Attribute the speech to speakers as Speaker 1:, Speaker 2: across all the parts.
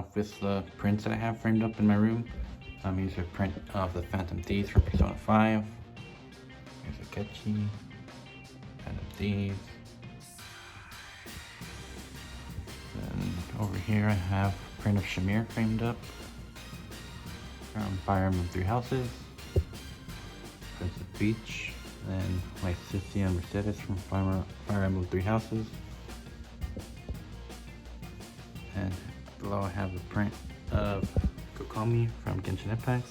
Speaker 1: off with the prints that I have framed up in my room. Here's a print of the Phantom Thieves from Persona 5. Here's a Ketchy, Phantom Thieves. Then over here I have a print of Shamir framed up from Fire Emblem Three Houses. Prince of Beach, and my Cynthia and Mercedes from Fire Emblem Three Houses. And below I have a print of Kokomi from Genshin Impact.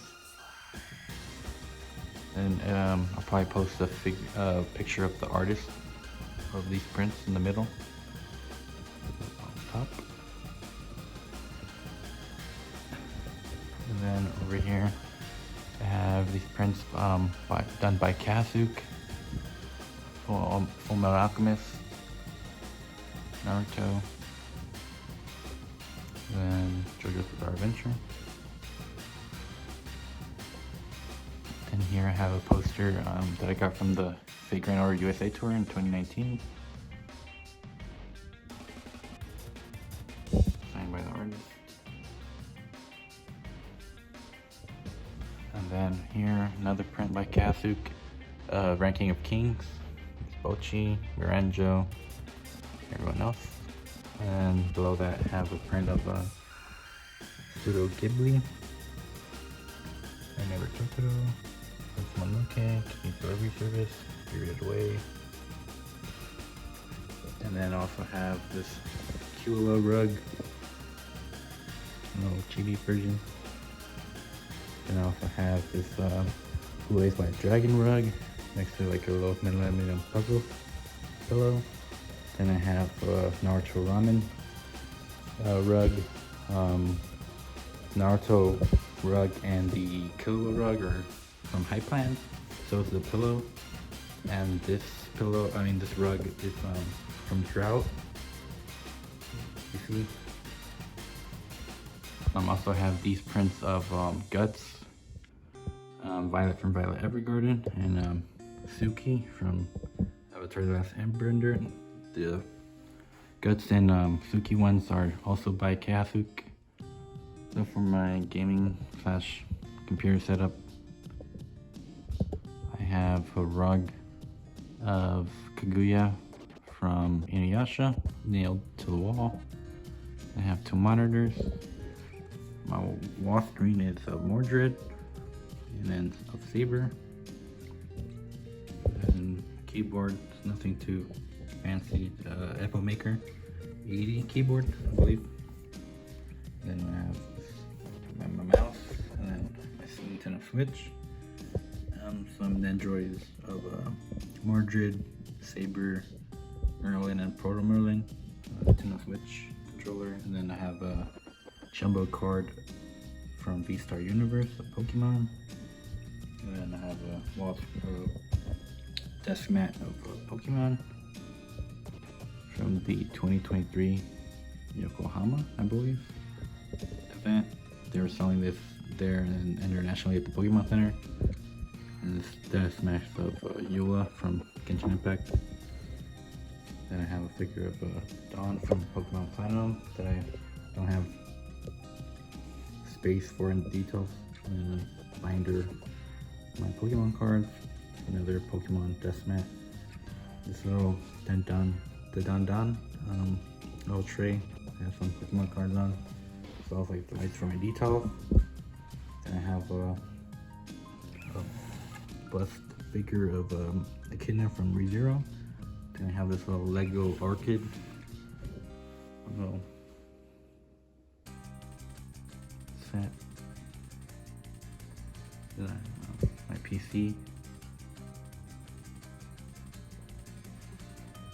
Speaker 1: And I'll probably post a picture of the artist of these prints in the middle. On top. And then over here I have these prints done by Kazuk, Full Metal Alchemist, Naruto, and JoJo's Bizarre Adventure. And here I have a poster that I got from the Figure Order USA tour in 2019. Signed by the artist. And then here, another print by Kazuk, Ranking of Kings. It's Bochi, Miranjo, everyone else. And below that I have a print of Studio Ghibli, I Never Totoro, Prince Mononoke, Kiki's Delivery Service, Spirited Away. And then I also have this Kula rug, little chibi version. And I also have this Who Lays My Dragon rug next to like a little Millennium puzzle pillow. Then I have Naruto Ramen rug, Naruto rug, and the Killua rug are from High Plan. So is the pillow, and this rug is from Drought. You see. Also have these prints of Guts, Violet from Violet Evergarden, and Suki from Avatar: The Last Airbender. The Guts and Suki ones are also by Kazuk. So for my gaming / computer setup, I have a rug of Kaguya from Inuyasha nailed to the wall. I have two monitors. My wall screen is of Mordred, and then of Saber. And keyboard, nothing too fancy. Echo Maker 80 keyboard, I believe. Then I have my mouse, and then my Nintendo Switch. Some Nendroids of Mordred, Saber, Merlin, and Proto Merlin. Nintendo Switch controller, and then I have a Jumbo card from V-Star Universe of Pokemon. And then I have a desk mat of Pokemon from the 2023 Yokohama, I believe, event. They were selling this there and internationally at the Pokemon Center. And this desk mat of Eula from Genshin Impact. Then I have a figure of Dawn from Pokemon Platinum that I don't have space for in the details. And a binder of my Pokemon cards. Another Pokemon desk mat. This little Don little tray. I have some Pokemon cards on. So I have like the lights for my details. Then I have a bust figure of Echidna from ReZero. Then I have this little Lego Orchid. Little set. Then I have my PC.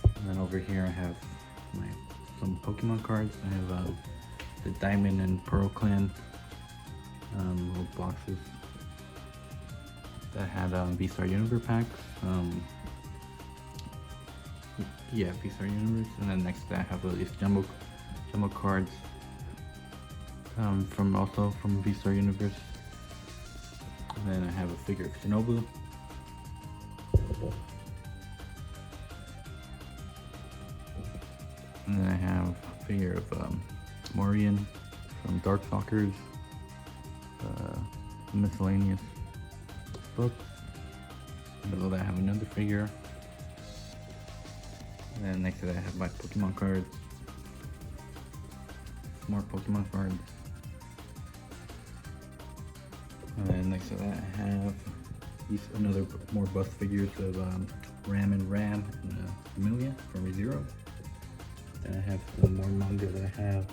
Speaker 1: And then over here I have some Pokemon cards. I have the Diamond and Pearl Clan little boxes that had V-Star Universe packs. Yeah, V-Star Universe. And then next to that I have these jumbo cards from V-Star Universe. And then I have a figure of Shinobu. And then I have a figure of Morian some Darkstalkers, miscellaneous books. Below that I have another figure. And then next to that I have my Pokemon cards. More Pokemon cards. And then next to that I have another more bust figures of Ram and Amelia from ReZero. Then I have some more manga that I have.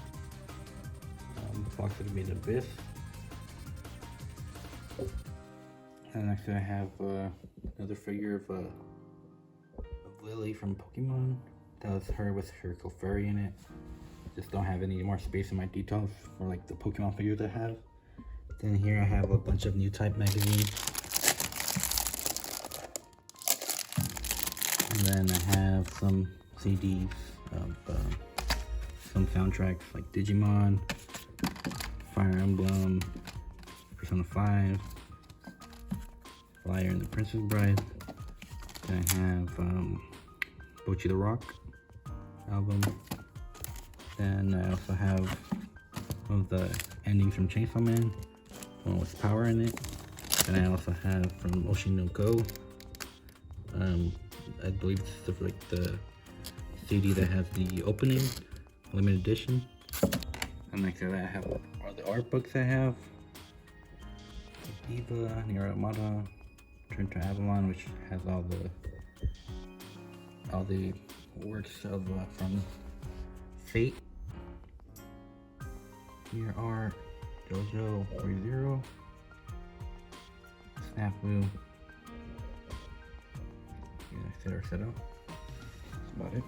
Speaker 1: Fox of the Abyss. And next I have another figure of Lily from Pokemon. That was her with her Clefairy in it. Just don't have any more space in my details for like the Pokemon figures I have. Then here I have a bunch of new type magazines. And then I have some CDs of some soundtracks like Digimon, Fire Emblem, Persona 5, Flyer and the Princess Bride. Then I have Bochi the Rock album. Then I also have one of the endings from Chainsaw Man, one with Power in it. Then I also have from Oshi no Ko. I believe it's like the CD that has the opening, limited edition. And next to that I have all the art books I have. Diva, Nier Automata, Turn to Avalon, which has all the works of from Fate, Nier Art, JoJo, ReZero, Snafu, etc. That's about it.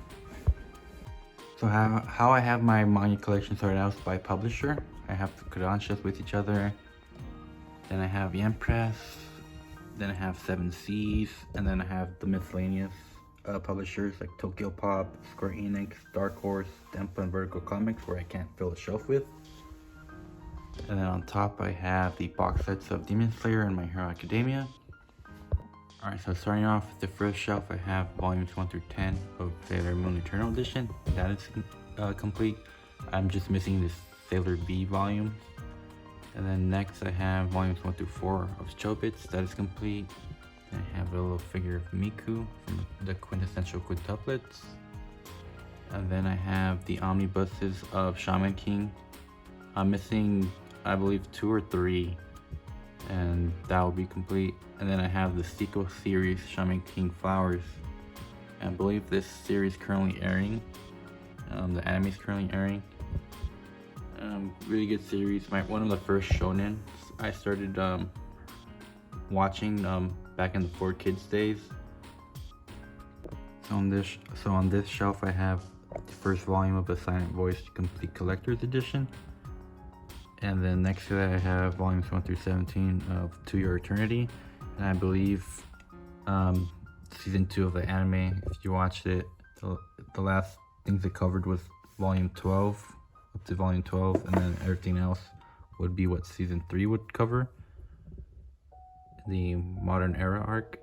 Speaker 1: So how I have my manga collection sorted out is by publisher. I have the Kodansha's with each other. Then I have Yen Press. Then I have 7 Seas. And then I have the miscellaneous publishers like Tokyo Pop, Square Enix, Dark Horse, Dempa, and Vertical Comics, where I can't fill a shelf with. And then on top I have the box sets of Demon Slayer and My Hero Academia. Alright, so starting off with the first shelf, I have volumes 1 through 10 of Sailor Moon Eternal Edition. That is complete. I'm just missing this Sailor V volume. And then next I have volumes 1 through 4 of Chobits. That is complete. Then I have a little figure of Miku from the quintessential quintuplets. And then I have the omnibuses of Shaman King. I'm missing, I believe, 2 or 3. And that will be complete. And then I have the sequel series, Shaman King Flowers. I believe this series currently airing. The anime is currently airing. Really good series. One of the first shonen I started watching back in the 4Kids days. So on this shelf I have the first volume of the Silent Voice Complete Collector's Edition. And then next to that I have volumes 1 through 17 of To Your Eternity. And I believe season 2 of the anime, if you watched it, the last things it covered was volume 12, up to volume 12, and then everything else would be what season 3 would cover, the Modern Era arc.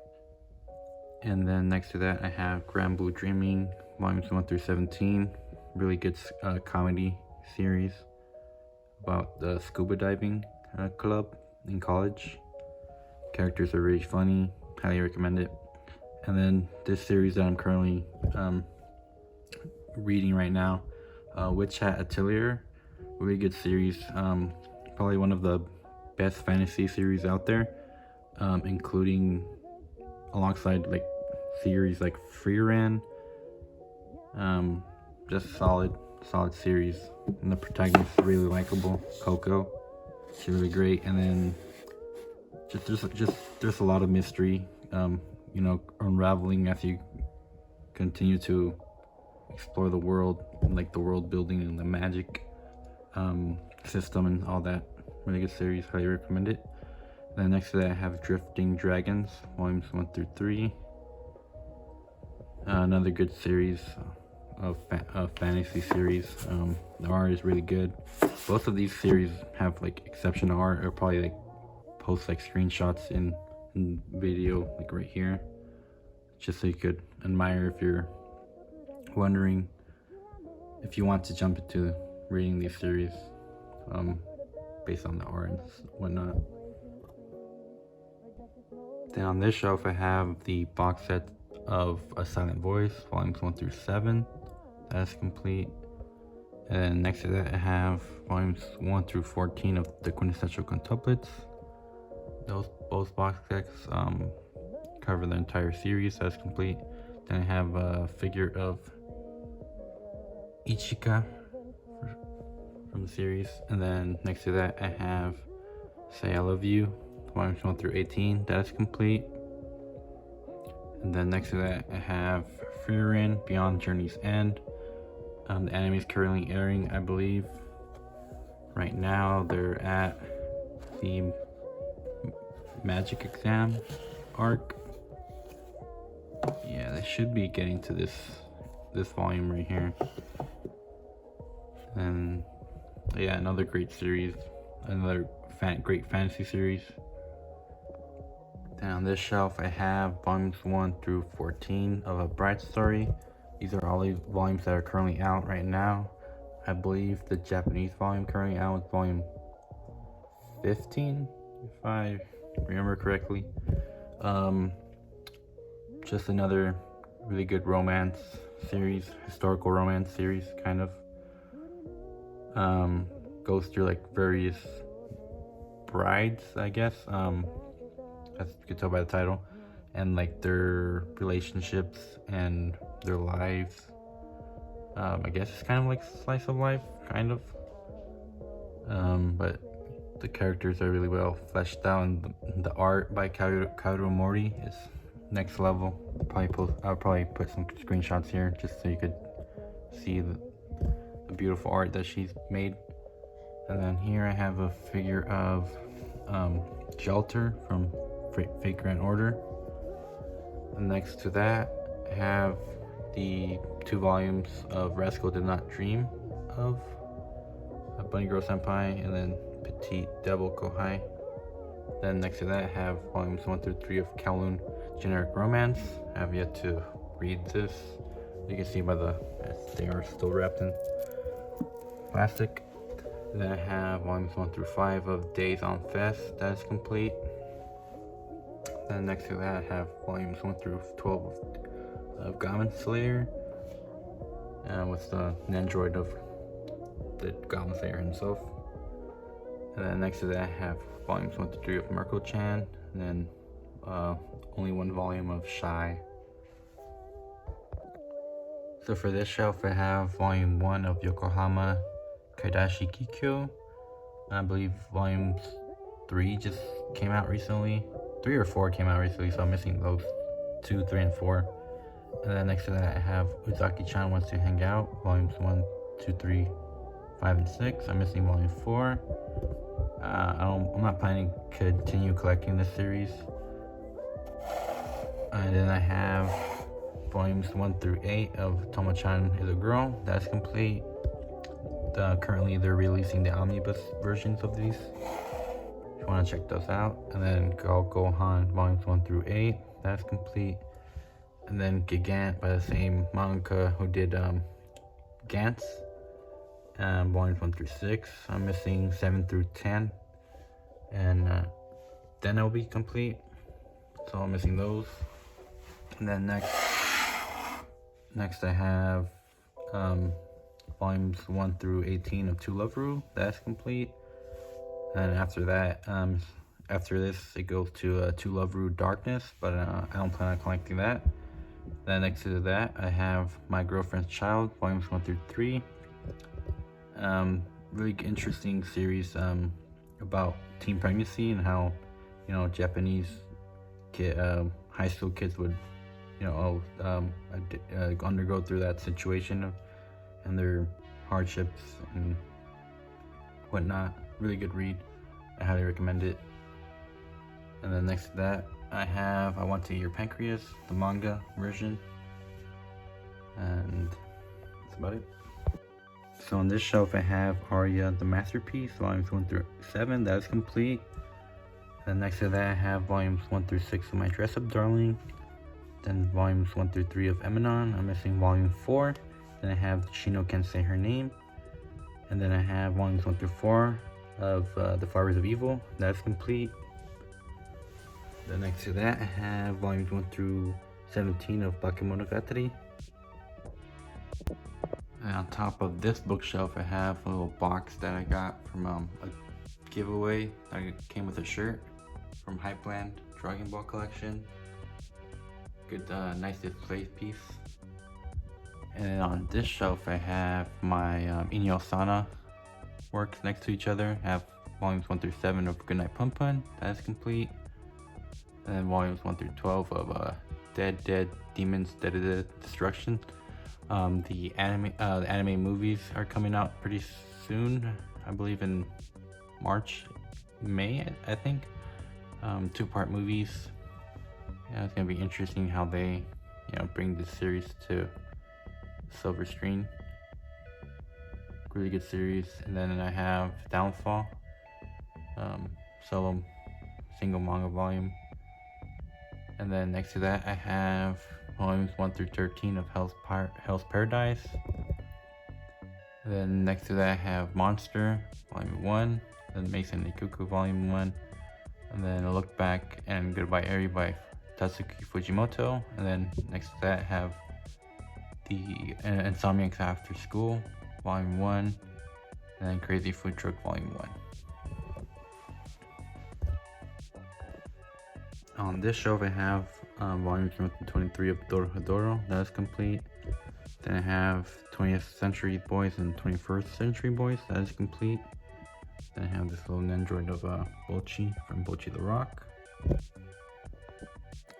Speaker 1: And then next to that I have Grand Blue Dreaming, volumes 1 through 17, really good comedy series about the scuba diving club in college. Characters are really funny, highly recommend it. And then this series that I'm currently reading right now, Witch Hat Atelier, really good series, probably one of the best fantasy series out there, including alongside like series like Freeran. Just solid series, and the protagonist is really likable, Coco. She's really great. And then there's a lot of mystery, you know, unraveling as you continue to explore the world, and like the world building and the magic system and all that. Really good series, highly recommend it. And then next to that I have Drifting Dragons, volumes 1 through 3. Another good series of fantasy series. The art is really good. Both of these series have like exceptional art. Or probably like post like screenshots in video, like right here, just so you could admire if you're wondering if you want to jump into reading these series. based on the art and whatnot. Then on this shelf I have the box set of A Silent Voice, volumes 1 through 7. That's complete. And then next to that I have volumes 1 through 14 of the Quintessential Quintuplets. Those both box sets cover the entire series. That's complete. Then I have a figure of Ichika from the series. And then next to that I have Say I Love You, volumes 1 through 18. That is complete. And then next to that I have Frieren Beyond Journey's End. The anime is currently airing, I believe. Right now they're at the Magic Exam arc. Yeah, they should be getting to this volume right here. And yeah, another great series, another great fantasy series. Then on this shelf I have volumes 1 through 14 of A Bright Story. These are all the volumes that are currently out right now. I believe the Japanese volume currently out is volume 15, if I remember correctly. Just another really good romance series, historical romance series, kind of. Goes through like various brides, I guess, as you can tell by the title, and like their relationships and their lives. I guess it's kind of like slice of life, kind of. But the characters are really well fleshed out, and the art by Kaoru Mori is next level. I'll probably put some screenshots here just so you could see the beautiful art that she's made. And then here I have a figure of Shelter from Fate Grand Order. And next to that I have the 2 volumes of Rascal Did Not Dream of Bunny Girl Senpai, and then Petite Devil Kohai. Then next to that I have volumes 1 through 3 of Kowloon Generic Romance. I have yet to read this. You can see by they are still wrapped in plastic. And then I have volumes 1 through 5 of Days on Fest. That is complete. Then next to that I have volumes 1 through 12 of Goblin Slayer, with the Nandroid of the Goblin Slayer himself. And then next to that I have volumes 1 through 3 of Mirko-chan, and then only 1 volume of Shy. So for this shelf I have volume 1 of Yokohama Kaidashi Kikyo. I believe volume 3 just came out recently. 3 or 4 came out recently, so I'm missing those 2, 3, and 4. And then next to that I have Uzaki-chan Wants to Hang Out, volumes 1, 2, 3, 5, and 6. I'm missing volume 4. I'm not planning to continue collecting this series. And then I have volumes 1 through 8 of Tomo-chan Is a Girl. That's complete. Currently they're releasing the omnibus versions of these, if you want to check those out. And then Gohan volumes 1 through 8. That's complete. And then Gigant by the same manga who did Gantz, volumes 1 through 6. I'm missing 7 through 10, and then it'll be complete. So I'm missing those. And then next I have volumes 1 through 18 of To Love Ru. That's complete. And after that, after this, it goes to To Love Ru Darkness, but I don't plan on collecting that. Then next to that, I have My Girlfriend's Child, volumes 1 through 3. Really interesting series about teen pregnancy and how, Japanese high school kids would, undergo through that situation and their hardships and whatnot. Really good read. I highly recommend it. And then next to that, I have I Want to Eat Your Pancreas, the manga version. And that's about it. So on this shelf I have Arya the Masterpiece, volumes 1 through 7. That is complete. And next to that I have volumes 1 through 6 of My Dress Up Darling. Then volumes 1 through 3 of Eminon. I'm missing volume 4. Then I have Shino Can't Say Her Name. And then I have volumes 1 through 4 of The Fibers of Evil. That's complete. Then next to that, I have volumes 1 through 17 of Bakemonogatari. And on top of this bookshelf, I have a little box that I got from a giveaway that came with a shirt from Hypeland Dragon Ball collection. Good, nice display piece. And on this shelf, I have my Inyo Sana works next to each other. I have volumes 1 through 7 of Goodnight Punpun. That is complete. And then volumes 1 through 12 of Dead Demons Dead Destruction. The anime movies are coming out pretty soon. I believe in March, May, I think. 2-part movies. Yeah, it's gonna be interesting how they, bring this series to silver screen. Really good series. And then I have Downfall, solo single manga volume. And then next to that, I have volumes 1 through 13 of Hell's Paradise. And then next to that, I have Monster, volume 1. Then Mason Ikuku, volume 1. And then A Look Back and Goodbye Eri by Tatsuki Fujimoto. And then next to that, I have the Insomniacs After School, volume 1. And then Crazy Food Truck, volume 1. On this shelf, I have volumes 1 through 23 of Dorohedoro. That is complete. Then I have 20th Century Boys and 21st Century Boys. That is complete. Then I have this little Nendroid of Bochi from Bochi the Rock.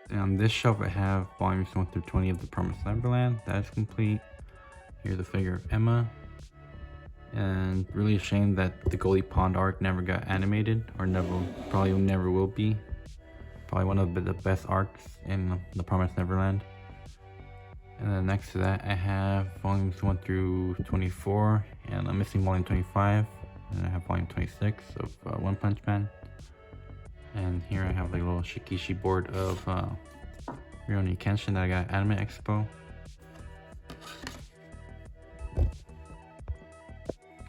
Speaker 1: And on this shelf, I have volumes 1 through 20 of The Promised Neverland. That is complete. Here's the figure of Emma. And really ashamed that the Goldie Pond arc never got animated, or probably never will be. Probably one of the best arcs in The Promised Neverland. And then next to that, I have volumes 1 through 24, and I'm missing volume 25. And I have volume 26 of One Punch Man. And here I have like a little Shikishi board of Rurouni Kenshin that I got at Anime Expo.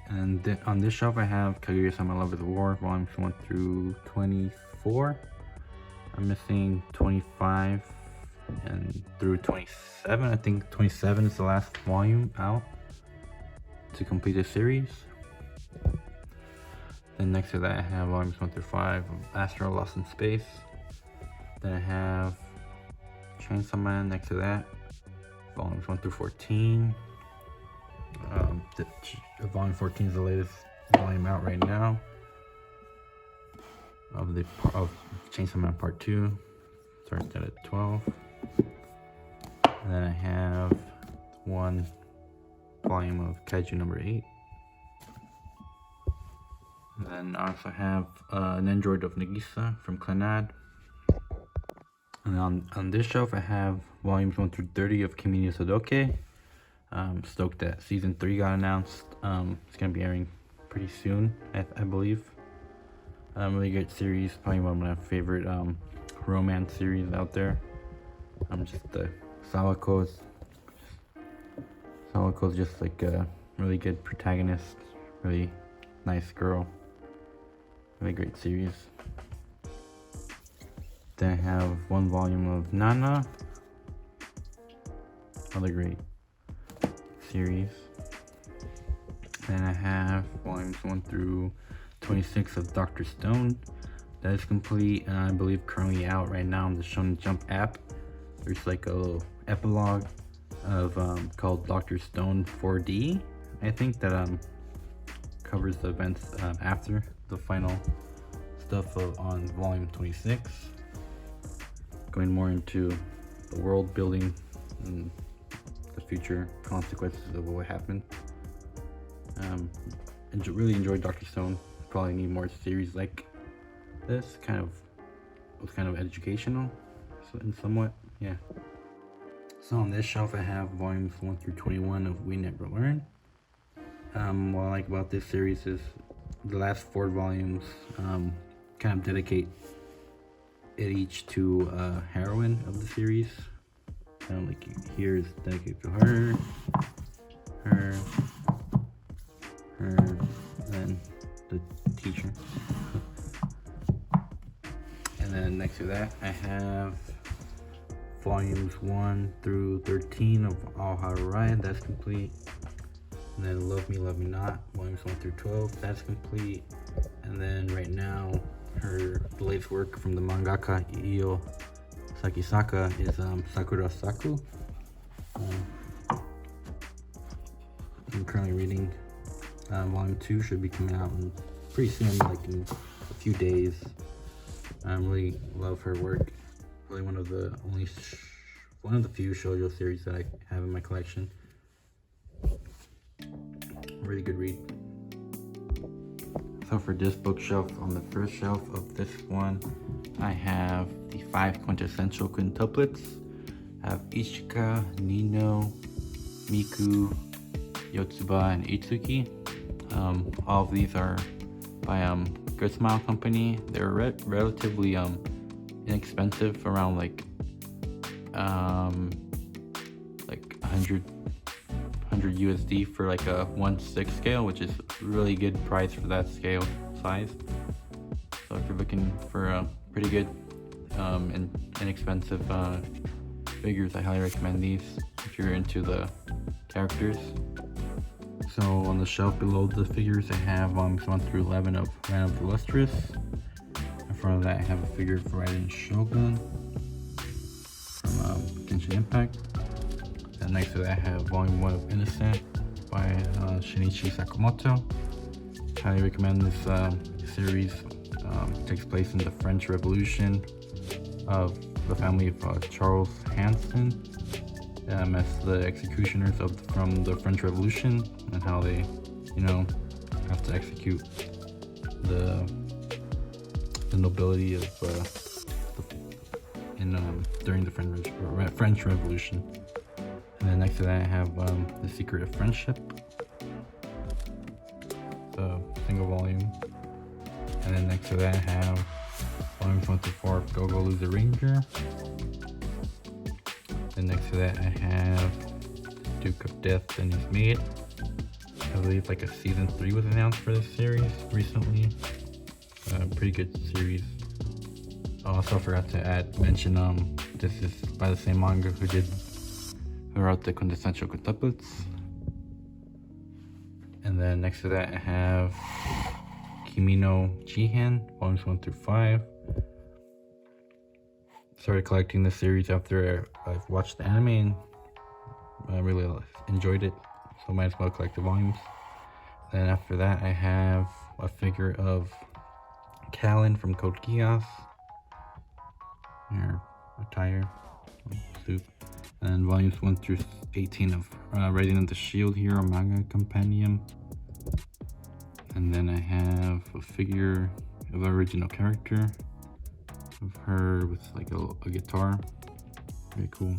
Speaker 1: And on this shelf, I have Kaguya-sama Love is War, volumes 1 through 24. I'm missing 25 and through 27. I think 27 is the last volume out to complete the series. Then next to that, I have volumes 1 through 5 of Astro Lost in Space. Then I have Chainsaw Man next to that, volumes 1 through 14. Volume 14 is the latest volume out right now of Chainsaw Man Part 2. Starts at 12. And then I have 1 volume of Kaiju number 8. And then I also have an Android of Nagisa from Clannad. And on this shelf, I have volumes 1 through 30 of Kimi no Sodoke. Stoked that season 3 got announced. It's gonna be airing pretty soon, I believe. Really good series, probably one of my favorite romance series out there. Just the Sawako's just like a really good protagonist, really nice girl, really great series. Then I have 1 volume of Nana, another great series. Then I have volumes 1 through 26 of Dr. Stone. That is complete, and I believe currently out right now on the Shonen Jump app. There's like a little epilogue of called Dr. Stone 4D, I think, that covers the events after the final stuff on volume 26, going more into the world building and the future consequences of what happened. Really enjoyed Dr. Stone. Probably need more series like this. Was kind of educational, and somewhat, yeah. So on this shelf, I have volumes 1 through 21 of We Never Learn. What I like about this series is the last 4 volumes kind of dedicate it each to a heroine of the series. Like here is dedicated to her, her, and then the teacher. And then next to that, I have volumes 1 through 13 of All How to Ride. That's complete. And then Love Me, Love Me Not, volumes 1 through 12. That's complete. And then right now, the latest work from the mangaka Io Sakisaka is Sakura Saku. I'm currently reading volume 2. Should be coming out pretty soon, like in a few days. I really love her work. Really one of the few shoujo series that I have in my collection. Really good read. So for this bookshelf, on the first shelf of this one, I have the 5 quintessential quintuplets. I have Ichika, Nino, Miku, Yotsuba, and Itsuki. All of these are by Good Smile Company. They're relatively inexpensive, around like 100 USD for like a 1/6 scale, which is really good price for that scale size. So if you're looking for a pretty good and inexpensive figures, I highly recommend these if you're into the characters. So on the shelf below the figures, I have volumes 1 through 11 of Ran of the Lustrous. In front of that, I have a figure of Raiden Shogun from Genshin Impact. And next to that, I have volume 1 of Innocent by Shinichi Sakamoto. Highly recommend this series. It takes place in the French Revolution of the family of Charles Hanson, as the executioners from the French Revolution, and how they, have to execute the nobility of during the French Revolution. And then next to that, I have The Secret of Friendship, the single volume. And then next to that, I have volumes 1 through 4 of Go Go Loser Ranger. Then next to that, I have Duke of Death and His Mate. I believe like a season 3 was announced for this series recently. Pretty good series. I also forgot to mention this is by the same manga who wrote the quintessential quintuplets. And then next to that, I have Kimi no Jihen, volumes 1 through 5. Started collecting the series after I've watched the anime, and I really enjoyed it, so might as well collect the volumes. Then after that, I have a figure of Callan from Code Geass, her attire, suit. And volumes 1 through 18 of Raiden of the Shield Hero Manga Compendium. And then I have a figure of the original character of her with like a guitar. Very cool.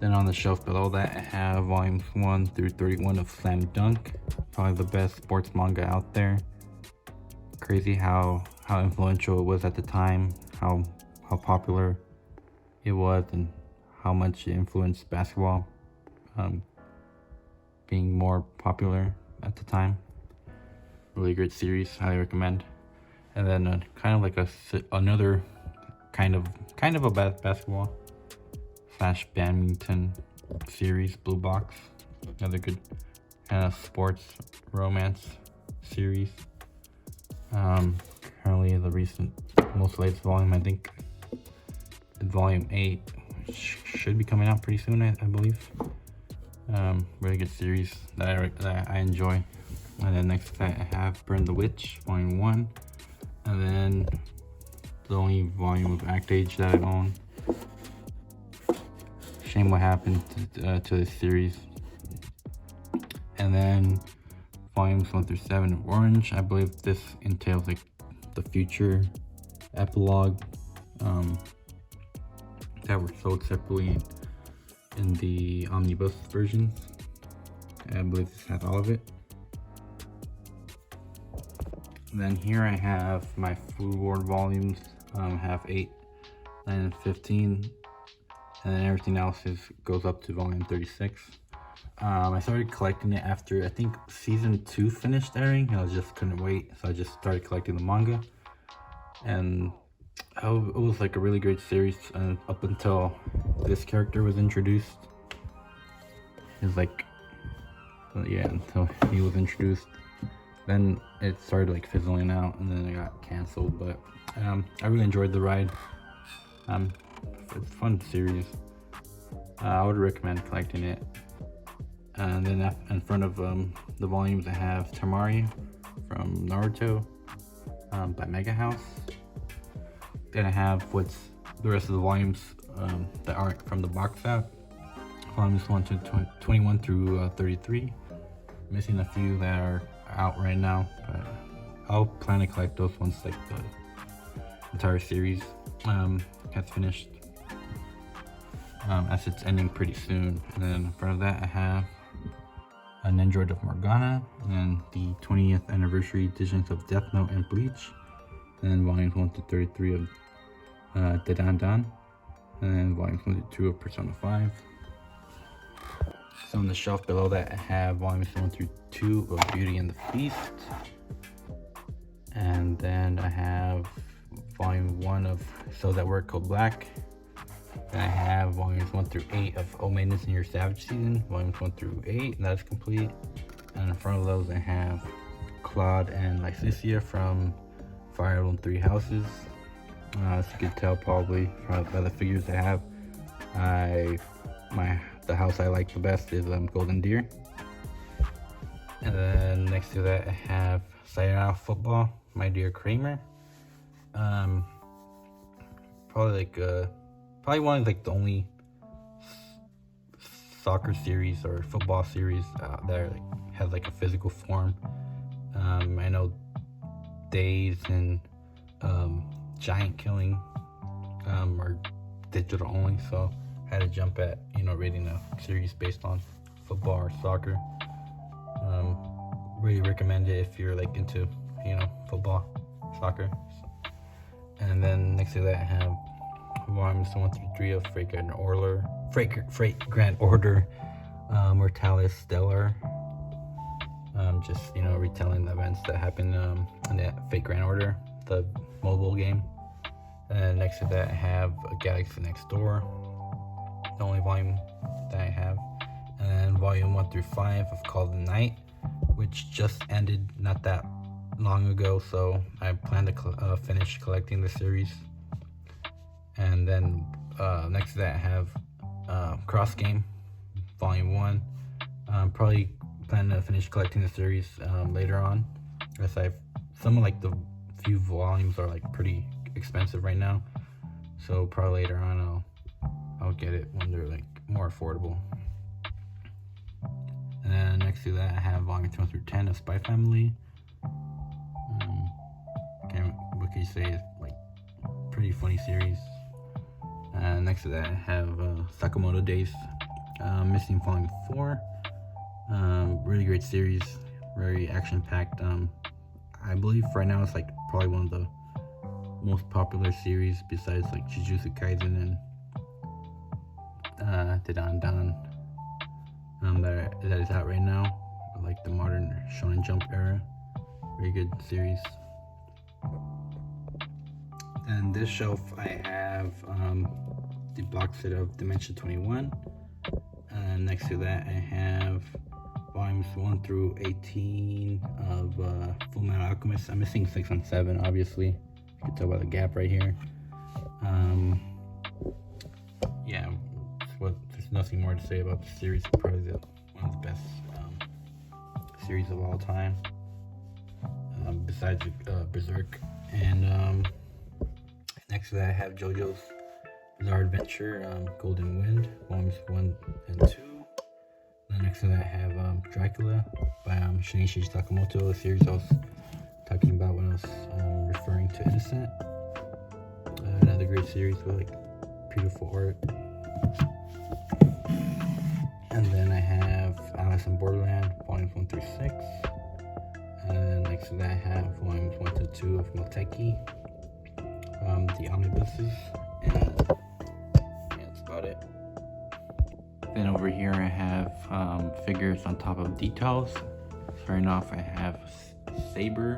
Speaker 1: Then on the shelf below that, I have volumes 1 through 31 of Slam Dunk, probably the best sports manga out there. Crazy how influential it was at the time, how popular it was, and how much it influenced basketball being more popular at the time. Really great series, highly recommend. And then kind of like another kind of a basketball / badminton series, Blue Box. Another good kind of sports romance series. Currently the most latest volume, I think volume 8 should be coming out pretty soon, I believe. Really good series that I enjoy. And then next to that, I have Burn the Witch, volume 1. And then the only volume of Act Age that I own. Shame what happened to this series. And then volumes 1 through 7 of Orange. I believe this entails like the future epilogue that were sold separately in the omnibus version. I believe this has all of it. And then here I have my Food Wars volumes. Have 8, 9, and 15, and then everything else goes up to volume 36. I started collecting it after I think season 2 finished airing, and I just couldn't wait, so I just started collecting the manga. And it was like a really great series up until this character was introduced. It was like, yeah, until he was introduced. Then it started like fizzling out, and then it got canceled. But I really enjoyed the ride. It's a fun series. I would recommend collecting it. And then in front of the volumes, I have Tamari from Naruto by Mega House. Then I have what's the rest of the volumes that aren't from the box set. Volumes 1 to 21 through 33. Missing a few that are out right now, but I'll plan to collect those once like the entire series has finished, as it's ending pretty soon. And then in front of that, I have an Android of Morgana and the 20th anniversary editions of Death Note and Bleach, and then volumes 1 to 33 of Dan Dan, and then volumes 1 to 2 of Persona 5. So on the shelf below that, I have volumes 1 through 2 of Beauty and the Beast, and then I have volume 1 of So That We're Called Black. Then I have volumes 1 through 8 of Oh Maidens in Your Savage Season, volumes 1 through 8, and that's complete. And in front of those, I have Claude and Lycicia from Fire Emblem 3 Houses. As you can tell probably by the figures I have, the house I like the best is Golden Deer. And then next to that, I have Sayonara Football, My Dear Kramer. Probably one of like the only soccer series or football series that has like a physical form. I know Days and Giant Killing are digital only, so I had to jump at reading a series based on football or soccer. Really recommend it if you're like into football, soccer. And then next to that, I have volumes 1 through 3 of Freight Grand Order Mortalis Stellar. Just retelling the events that happened in that Fate Grand Order, the mobile game. And next to that, I have Galaxy Next Door, the only volume that I have. And then volume 1 through 5 of Call the Night, which just ended not that long ago, so I plan to finish collecting the series. And then next to that, I have Cross Game, volume 1. Probably plan to finish collecting the series later on, as some of like the few volumes are like pretty expensive right now, so probably later on I'll get it when they're like more affordable. And then next to that, I have volumes 1 through 10 of Spy Family. What can you say, is like pretty funny series. And next to that, I have Sakamoto Days, Missing volume 4. Really great series, very action packed. I believe right now it's like probably one of the most popular series besides like Jujutsu Kaisen and Dan Dan that is out right now, like the modern Shonen Jump era. Very good series. And this shelf, I have the box set of Dimension 21, and next to that I have volumes 1 through 18 of Full Metal Alchemist. I'm missing 6 and 7, obviously. You can tell by the gap right here. Yeah, there's nothing more to say about the series. Probably one of the best series of all time, besides Berserk. And next to that, I have JoJo's Bizarre Adventure, Golden Wind, volumes 1 and 2. And next to that, I have Dracula by Shinichi Sakamoto, a series I was talking about when I was referring to Innocent. Another great series with like beautiful art. And then I have Alice in Borderland, volumes 1 through 6. And then next to that, I have volumes 1 to 2 of Moteki, the omnibuses. And yeah, that's about it. Then over here I have figures on top of details. Starting off, I have Saber,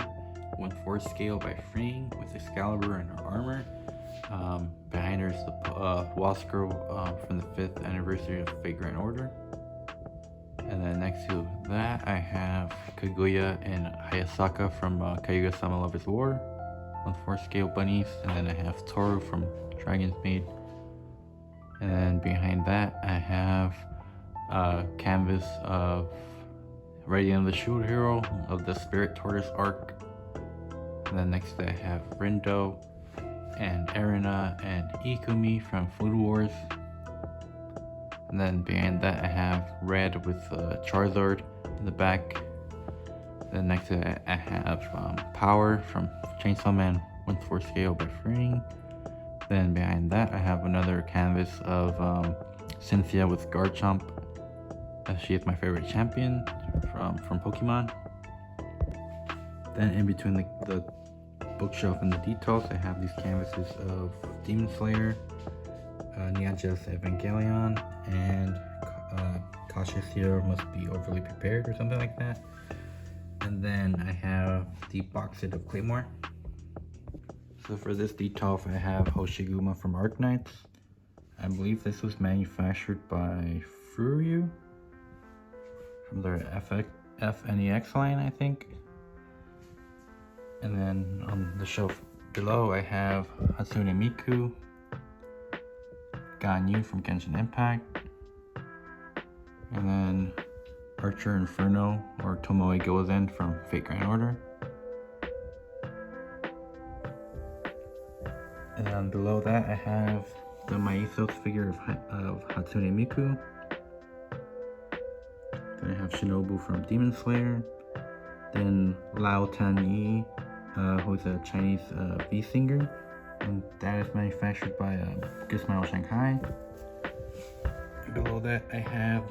Speaker 1: 1/4 scale by Freeing with Excalibur and her armor. Behind her is the wall scroll from the 5th anniversary of Fate Grand Order. And then next to that, I have Kaguya and Hayasaka from Kaguya-sama Love is War, 1/4 scale bunnies. And then I have Toru from Dragon's Maid. And then behind that, I have a canvas of Radiant of the Shield Hero of the Spirit Tortoise arc. And then next to that, I have Rindo and Erina and Ikumi from Food Wars. And then behind that, I have Red with Charizard in the back. Then next to that, I have Power from Chainsaw Man 1/4 scale by Freeing. Then behind that, I have another canvas of Cynthia with Garchomp, as she is my favorite champion from Pokemon. Then in between the bookshelf and the details, I have these canvases of Demon Slayer, Nia Jax Evangelion, and Cautious Hero Must Be Overly Prepared or something like that. And then I have the box set of Claymore. So for this detail, I have Hoshiguma from Arknights. I believe this was manufactured by Furyu from their FNEX line, I think. And then on the shelf below, I have Hatsune Miku, Ganyu from Genshin Impact, and then Archer Inferno or Tomoe Gozen from Fate Grand Order. And then below that, I have the Mythos figure of Hatsune Miku. Then I have Shinobu from Demon Slayer. Then Lao Tan-yi, who's a Chinese V-singer. And that is manufactured by Gizmo Shanghai. Below that, I have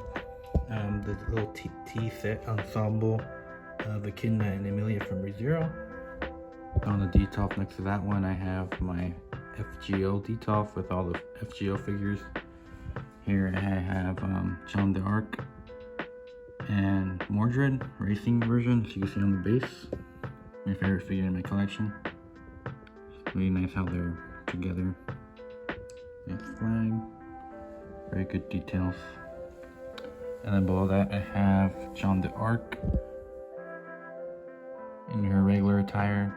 Speaker 1: the little tea set ensemble of Echidna and Emilia from ReZero. On the detail next to that one, I have my FGO detail with all the FGO figures. Here I have Jeanne d'Arc and Mordred racing version, as you can see on the base. My favorite figure in my collection. It's really nice how they're together. That flag, very good details. And then below that, I have Jeanne d'Arc in her regular attire.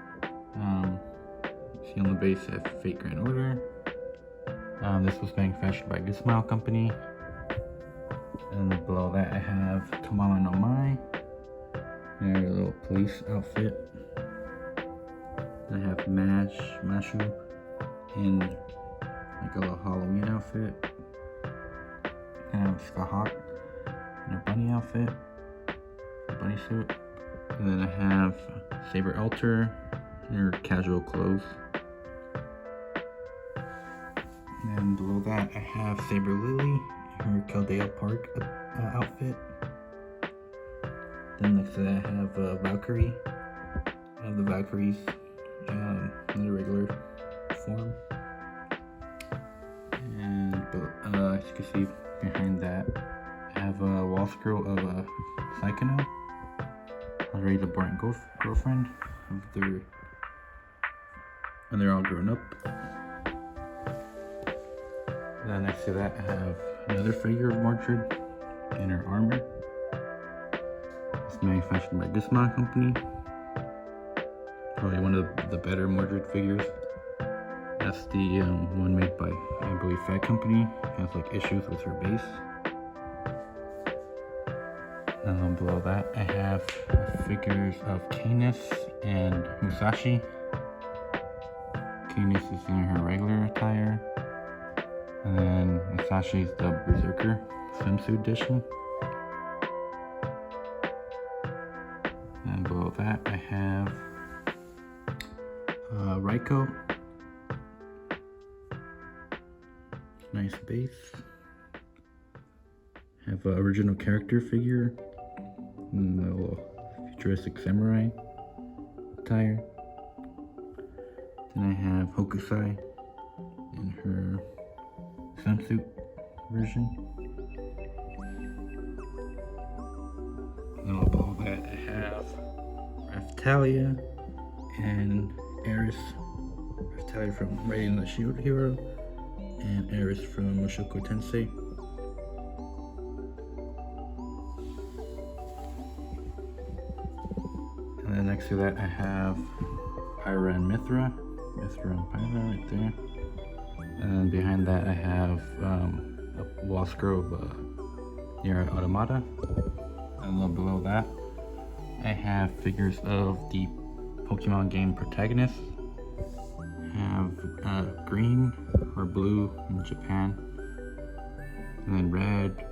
Speaker 1: See on the base at Fate Grand Order. This was manufactured by Good Smile Company. And below that, I have Tamama no Mai, and her little police outfit. I have Mashu in like a little Halloween outfit. I have Skahawk in a bunny outfit, a bunny suit. And then I have Saber Elter in her casual clothes. And below that, I have Saber Lily in her Caldea Park outfit. Then next to that, I have Valkyrie. I have the Valkyries in the regular form. And as you can see behind that, I have a wall scroll of Psychono, already the born girlfriend of when they're all grown up. Then next to that, I have another figure of Mordred in her armor. It's manufactured by Gizmo Company. Probably one of the better Mordred figures. That's the one made by, I believe, Fat Company. It has like issues with her base. And then below that, I have figures of Canis and Musashi. Canis is in her regular attire. And then Musashi is the Berserker swimsuit edition. And below that, I have Raiko. Nice base. Have an original character figure and a little futuristic samurai attire. Then I have Hokusai in her swimsuit version. then below that I have Raftalia and Eris. Raftalia from Raiden the Shield Hero, and Eris from Mushoku Tensei. And then next to that I have Pyra and Mithra. Mithra and Pyra right there. And behind that I have a wall scroll of Nier Automata. And then below that I have figures of the Pokemon game protagonists. I have green or blue in Japan, and then red,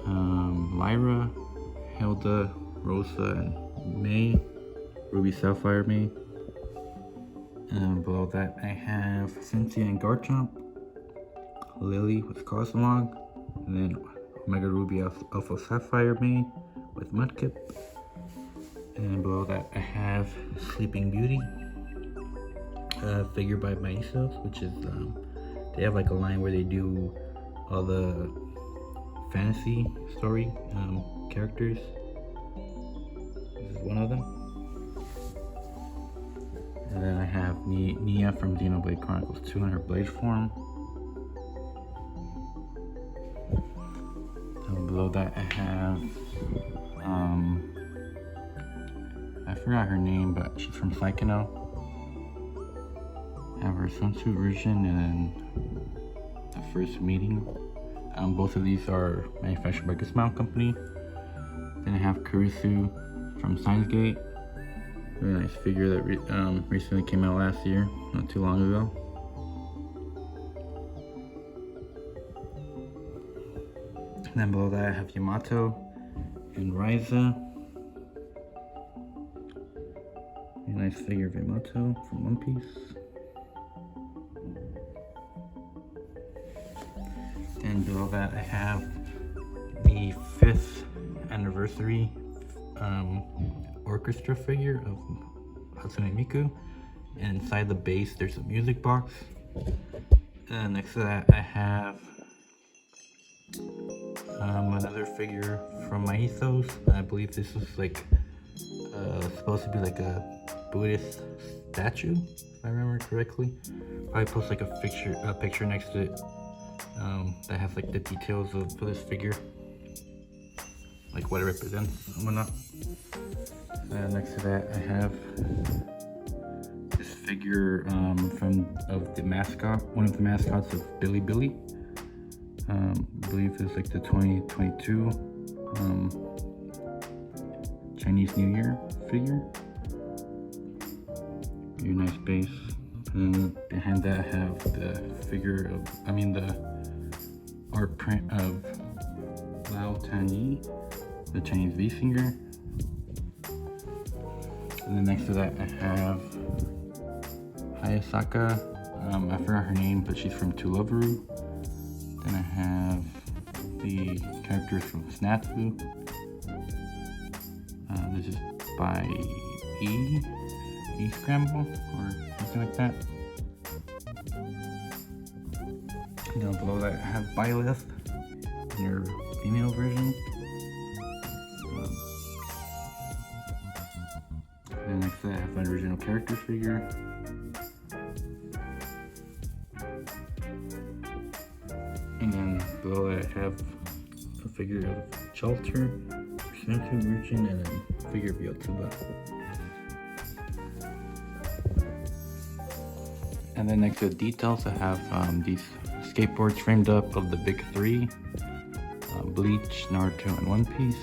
Speaker 1: Lyra, Hilda, Rosa, and May, Ruby Sapphire May. And below that I have Cynthia and Garchomp, Lily with Cosmog, and then Omega Ruby Alpha Sapphire May with Mudkip. And below that I have Sleeping Beauty, figure by Maisos, which is they have like a line where they do all the fantasy story characters. This is one of them. And then I have Nia from Xenoblade Chronicles 2 in her blade form. And below that I have I forgot her name, but she's from Psychono. I have her Sunsu version and the first meeting. Both of these are manufactured by Gizmo Company. Then I have Kurisu from Steins Gate. Really nice figure that recently came out last year, not too long ago. And then below that I have Yamato and Ryza. A nice figure of Yamato from One Piece. And below that I have the 5th anniversary orchestra figure of Hatsune Miku, and inside the base there's a music box. And next to that I have another figure from my ethos. I believe this is like supposed to be like a Buddhist statue, if I remember correctly. Probably post like a picture next to it that has like the details of this figure, like what it represents and whatnot. Next to that I have this figure of the mascot, one of the mascots of Billy Billy. I believe it's like the 2022 Chinese New Year figure. Very nice base. And behind that I have the figure of, the art print of Lao Tanyi, the Chinese V singer. And then next to that I have Hayasaka. I forgot her name, but she's from Tuloveru. Then I have the characters from Snafu. This is by E Scramble or something like that. And down below that I have Byleth in her female version. And next to that I have my original character figure. And then below that I have a figure of Chalter, Snafu version, and a figure of Yotuba. And then next to the details I have these skateboards framed up of the big three, Bleach, Naruto, and One Piece.